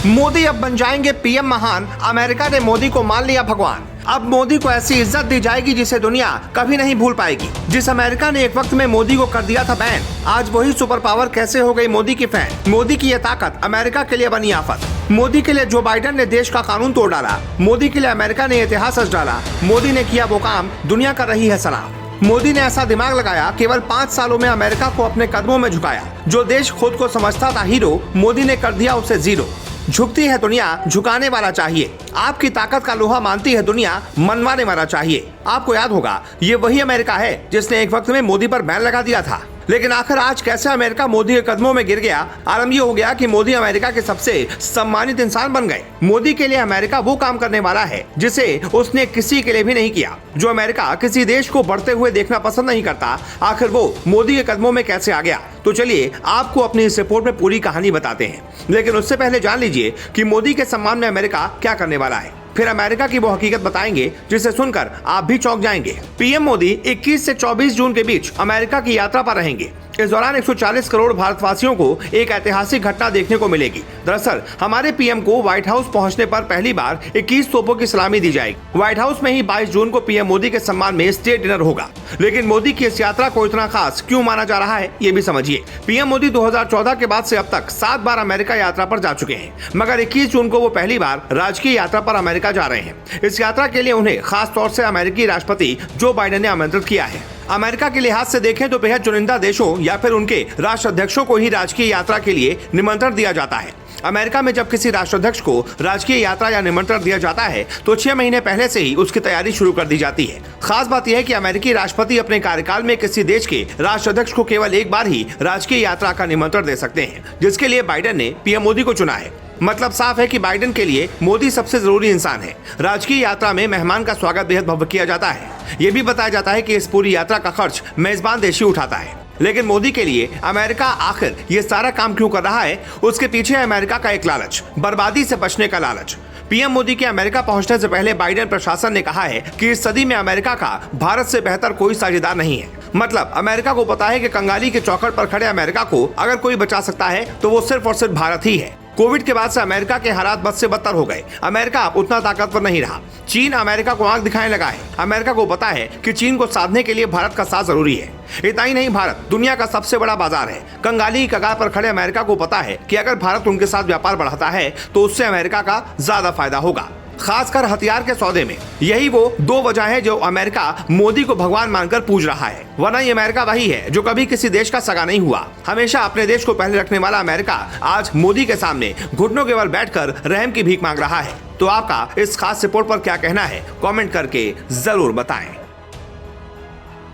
मोदी अब बन जाएंगे पीएम महान, अमेरिका ने मोदी को मान लिया भगवान। अब मोदी को ऐसी इज्जत दी जाएगी जिसे दुनिया कभी नहीं भूल पाएगी। जिस अमेरिका ने एक वक्त में मोदी को कर दिया था बैन, आज वही सुपर पावर कैसे हो गई मोदी की फैन। मोदी की ये ताकत अमेरिका के लिए बनी आफत। मोदी के लिए जो बाइडेन ने देश का कानून तोड़ डाला, मोदी के लिए अमेरिका ने इतिहास रच डाला। मोदी ने किया वो काम, दुनिया कर रही है सलाम। मोदी ने ऐसा दिमाग लगाया, केवल 5 सालों में अमेरिका को अपने कदमों में झुकाया। जो देश खुद को समझता था हीरो, मोदी ने कर दिया उसे जीरो। झुकती है दुनिया, झुकाने वाला चाहिए। आपकी ताकत का लोहा मानती है दुनिया, मनवाने वाला चाहिए। आपको याद होगा, ये वही अमेरिका है जिसने एक वक्त में मोदी पर बैन लगा दिया था। लेकिन आखिर आज कैसे अमेरिका मोदी के कदमों में गिर गया। आलम ये हो गया कि मोदी अमेरिका के सबसे सम्मानित इंसान बन गए। मोदी के लिए अमेरिका वो काम करने वाला है जिसे उसने किसी के लिए भी नहीं किया। जो अमेरिका किसी देश को बढ़ते हुए देखना पसंद नहीं करता, आखिर वो मोदी के कदमों में कैसे आ गया। तो चलिए आपको अपनी इस रिपोर्ट में पूरी कहानी बताते हैं। लेकिन उससे पहले जान लीजिए कि मोदी के सम्मान में अमेरिका क्या करने वाला है। फिर अमेरिका की वो हकीकत बताएंगे जिसे सुनकर आप भी चौंक जाएंगे। पीएम मोदी 21 से 24 जून के बीच अमेरिका की यात्रा पर रहेंगे। इस दौरान 140 करोड़ भारतवासियों को एक ऐतिहासिक घटना देखने को मिलेगी। दरअसल हमारे पीएम को व्हाइट हाउस पहुंचने पर पहली बार 21 तोपों की सलामी दी जाएगी। व्हाइट हाउस में ही 22 जून को पीएम मोदी के सम्मान में स्टेट डिनर होगा। लेकिन मोदी की इस यात्रा को इतना खास क्यों माना जा रहा है, ये भी समझिए। पीएम मोदी 2014 के बाद से अब तक 7 बार अमेरिका यात्रा पर जा चुके हैं, मगर 21 जून को वो पहली बार राजकीय यात्रा पर अमेरिका जा रहे हैं। इस यात्रा के लिए उन्हें खास तौर से अमेरिकी राष्ट्रपति जो बाइडेन ने आमंत्रित किया है। अमेरिका के लिहाज से देखें तो बेहद चुनिंदा देशों या फिर उनके राष्ट्राध्यक्षों को ही राजकीय यात्रा के लिए निमंत्रण दिया जाता है। अमेरिका में जब किसी राष्ट्राध्यक्ष को राजकीय यात्रा या निमंत्रण दिया जाता है तो 6 महीने पहले से ही उसकी तैयारी शुरू कर दी जाती है। खास बात यह है कि अमेरिकी राष्ट्रपति अपने कार्यकाल में किसी देश के राष्ट्राध्यक्ष को केवल एक बार ही राजकीय यात्रा का निमंत्रण दे सकते हैं, जिसके लिए बाइडेन ने पीएम मोदी को चुना है। मतलब साफ है कि बाइडेन के लिए मोदी सबसे जरूरी इंसान है। राजकीय यात्रा में मेहमान का स्वागत बेहद भव्य किया जाता है। ये भी बताया जाता है कि इस पूरी यात्रा का खर्च मेजबान देश ही उठाता है। लेकिन मोदी के लिए अमेरिका आखिर ये सारा काम क्यों कर रहा है, उसके पीछे अमेरिका का एक लालच, बर्बादी से बचने का लालच। पीएम मोदी के अमेरिका पहुंचने से पहले बाइडेन प्रशासन ने कहा है कि इस सदी में अमेरिका का भारत से बेहतर कोई साझेदार नहीं है। मतलब अमेरिका को पता है कि कंगाली के चौखट पर खड़े अमेरिका को अगर कोई बचा सकता है तो वो सिर्फ और सिर्फ भारत ही है। कोविड के बाद से अमेरिका के हालात बद से बदतर हो गए। अमेरिका अब उतना ताकतवर नहीं रहा। चीन अमेरिका को आंख दिखाने लगा है। अमेरिका को पता है कि चीन को साधने के लिए भारत का साथ जरूरी है। इतना ही नहीं, भारत दुनिया का सबसे बड़ा बाजार है। कंगाली की कगार पर खड़े अमेरिका को पता है कि अगर भारत उनके साथ व्यापार बढ़ाता है तो उससे अमेरिका का ज्यादा फायदा होगा, खासकर हथियार के सौदे में। यही वो 2 वजह है जो अमेरिका मोदी को भगवान मानकर पूज रहा है। वरना ये अमेरिका वही है जो कभी किसी देश का सगा नहीं हुआ। हमेशा अपने देश को पहले रखने वाला अमेरिका आज मोदी के सामने घुटनों के बल बैठकर रहम की भीख मांग रहा है। तो आपका इस खास रिपोर्ट पर क्या कहना है, कमेंट करके जरूर बताएं।